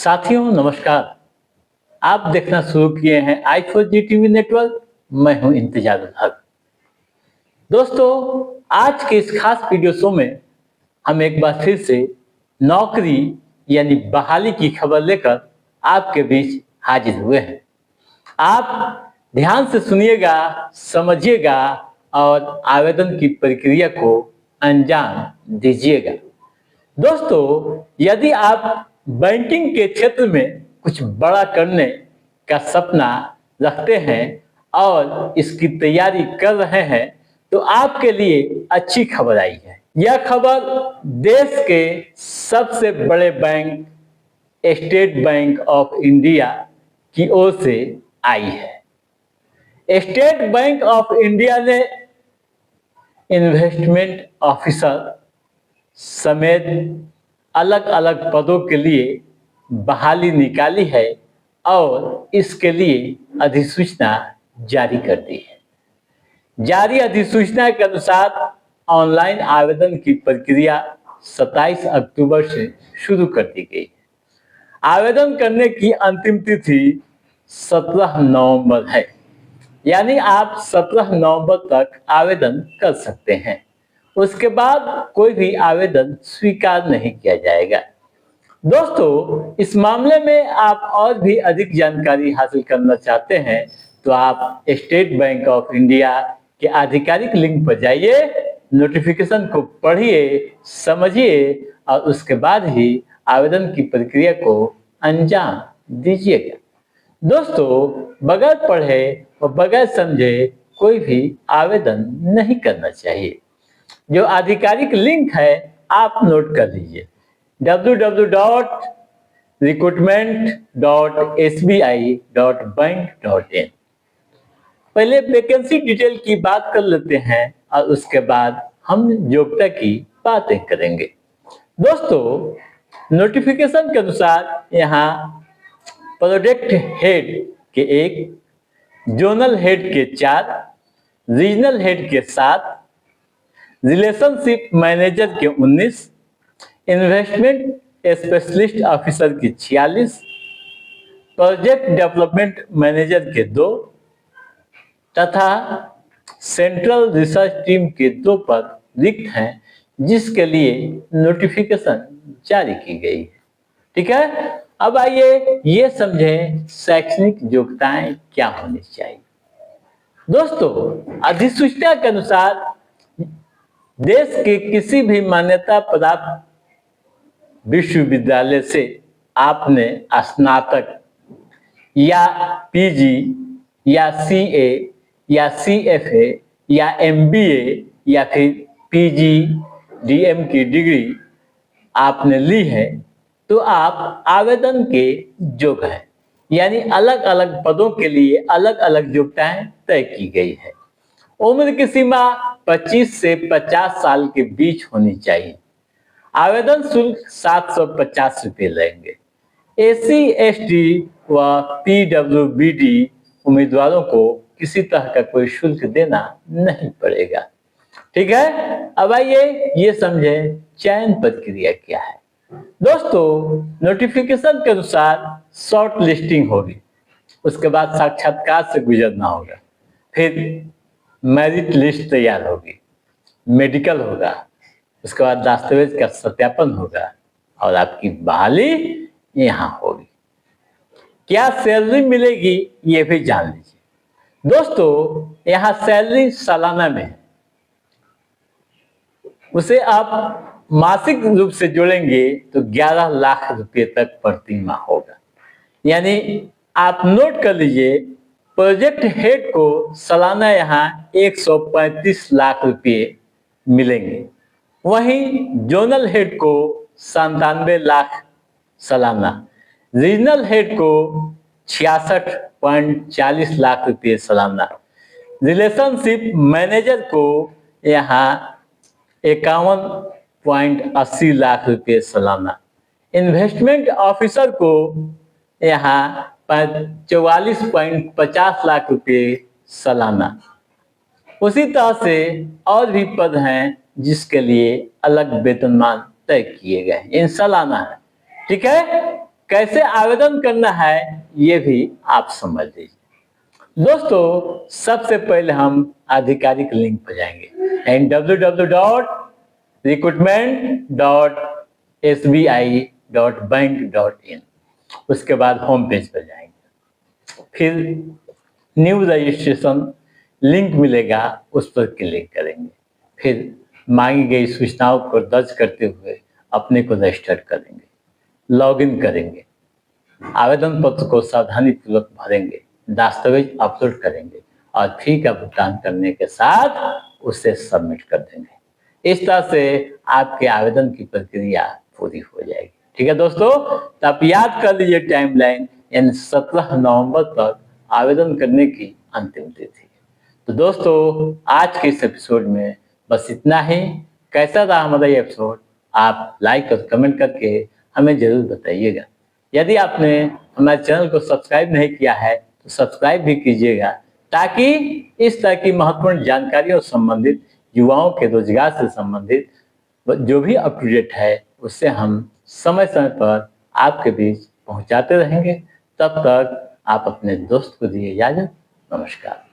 साथियों नमस्कार। आप देखना शुरू किए हैं i4G टीवी नेटवर्क। मैं हूं इंतजार उल हक। दोस्तों, आज के इस खास वीडियो शो में हम एक बार फिर से नौकरी यानी बहाली की खबर लेकर आपके बीच हाजिर हुए हैं। आप ध्यान से सुनिएगा, समझिएगा और आवेदन की प्रक्रिया को अंजाम दीजिएगा। दोस्तों, यदि आप बैंकिंग के क्षेत्र में कुछ बड़ा करने का सपना रखते हैं और इसकी तैयारी कर रहे हैं तो आपके लिए अच्छी खबर आई है। यह खबर देश के सबसे बड़े bank state bank of India की ओर से आई है। स्टेट बैंक ऑफ इंडिया ने इन्वेस्टमेंट ऑफिसर समेत अलग अलग पदों के लिए बहाली निकाली है और इसके लिए अधिसूचना जारी कर दी है। जारी अधिसूचना के अनुसार ऑनलाइन आवेदन की प्रक्रिया 27 अक्टूबर से शुरू कर दी गई है। आवेदन करने की अंतिम तिथि 17 नवंबर है, यानी आप 17 नवंबर तक आवेदन कर सकते हैं। उसके बाद कोई भी आवेदन स्वीकार नहीं किया जाएगा। दोस्तों, इस मामले में आप और भी अधिक जानकारी हासिल करना चाहते हैं तो आप स्टेट बैंक ऑफ इंडिया के आधिकारिक लिंक पर जाइए, नोटिफिकेशन को पढ़िए, समझिए और उसके बाद ही आवेदन की प्रक्रिया को अंजाम दीजिएगा। दोस्तों, बगैर पढ़े और बगैर समझे कोई भी आवेदन नहीं करना चाहिए। जो आधिकारिक लिंक है आप नोट कर लीजिए, www.recruitment.sbi.bank.in। पहले वैकेंसी डिटेल की बात कर लेते हैं और उसके बाद हम योग्यता की बातें करेंगे। दोस्तों, नोटिफिकेशन के अनुसार यहाँ प्रोजेक्ट हेड के 1, जोनल हेड के 4, रीजनल हेड के 7, रिलेशनशिप मैनेजर के 19, इन्वेस्टमेंट स्पेशलिस्ट ऑफिसर के 46, प्रोजेक्ट डेवलपमेंट मैनेजर के 2 तथा सेंट्रल रिसर्च टीम के 2 पद रिक्त हैं, जिसके लिए नोटिफिकेशन जारी की गई है। ठीक है, अब आइए ये समझें शैक्षणिक योग्यताएं क्या होनी चाहिए। दोस्तों, अधिसूचना के अनुसार देश के किसी भी मान्यता प्राप्त विश्वविद्यालय से आपने स्नातक या पीजी या सीए या सीएफए या एमबीए या फिर पीजीडीएम की डिग्री आपने ली है तो आप आवेदन के योग्य हैं। यानी अलग अलग पदों के लिए अलग अलग योग्यताएं तय की गई है। उम्र की सीमा 25 से 50 साल के बीच होनी चाहिए। आवेदन शुल्क 750 रुपये लेंगे। एससी, एसटी व पीडब्ल्यूबीडी उम्मीदवारों को किसी तरह का कोई शुल्क देना नहीं पड़ेगा। ठीक है, अब आइए ये समझें चयन प्रक्रिया क्या है। दोस्तों, नोटिफिकेशन के अनुसार शॉर्ट लिस्टिंग होगी, उसके बाद साक्षात्कार से गुजरना होगा, फिर मेरिट लिस्ट तैयार होगी, मेडिकल होगा, उसके बाद दस्तावेज का सत्यापन होगा और आपकी बहाली यहाँ होगी। क्या सैलरी मिलेगी ये भी जान लीजिए। दोस्तों, यहाँ सैलरी सालाना में है, उसे आप मासिक रूप से जोड़ेंगे तो 11 लाख रुपए तक प्रति माह होगा। यानी आप नोट कर लीजिए, प्रोजेक्ट हेड को सालाना यहाँ 135 लाख रुपए मिलेंगे, वहीं जोनल हेड को 97 लाख सालाना, रीजनल हेड को 66.40 लाख रुपए सालाना, रिलेशनशिप मैनेजर को यहाँ 51.80 लाख रुपए सालाना, इन्वेस्टमेंट ऑफिसर को यहाँ 44.50 लाख रुपए सालाना। उसी तरह से और भी पद हैं जिसके लिए अलग वेतनमान तय किए गए हैं, इन सालाना है। ठीक है, कैसे आवेदन करना है ये भी आप समझ लीजिए। दोस्तों, सबसे पहले हम आधिकारिक लिंक पर जाएंगे www.recruitment.sbi.bank.in। उसके बाद होम पेज पर जाएंगे, फिर न्यू रजिस्ट्रेशन लिंक मिलेगा, उस पर क्लिक करेंगे, फिर मांगी गई सूचनाओं को दर्ज करते हुए अपने को रजिस्टर करेंगे, लॉगिन करेंगे, आवेदन पत्र को सावधानी पूर्वक भरेंगे, दस्तावेज अपलोड करेंगे और फी का भुगतान करने के साथ उसे सबमिट कर देंगे। इस तरह से आपके आवेदन की प्रक्रिया पूरी हो जाएगी। ठीक है दोस्तों, तो आप याद कर लीजिए टाइमलाइन, यानी 17 नवंबर तक आवेदन करने की अंतिम तिथि है। तो दोस्तों, आज के इस एपिसोड में बस इतना ही। कैसा रहा हमारा ये एपिसोड, आप लाइक और कमेंट करके हमें जरूर बताइएगा। यदि आपने हमारे चैनल को सब्सक्राइब नहीं किया है तो सब्सक्राइब भी कीजिएगा, ताकि इस तरह की महत्वपूर्ण जानकारियों से संबंधित, युवाओं के रोजगार से संबंधित जो भी अप टू डेट है उससे हम समय समय पर आपके बीच पहुंचाते रहेंगे। तब तक आप अपने दोस्त को दिए इजाजत। नमस्कार।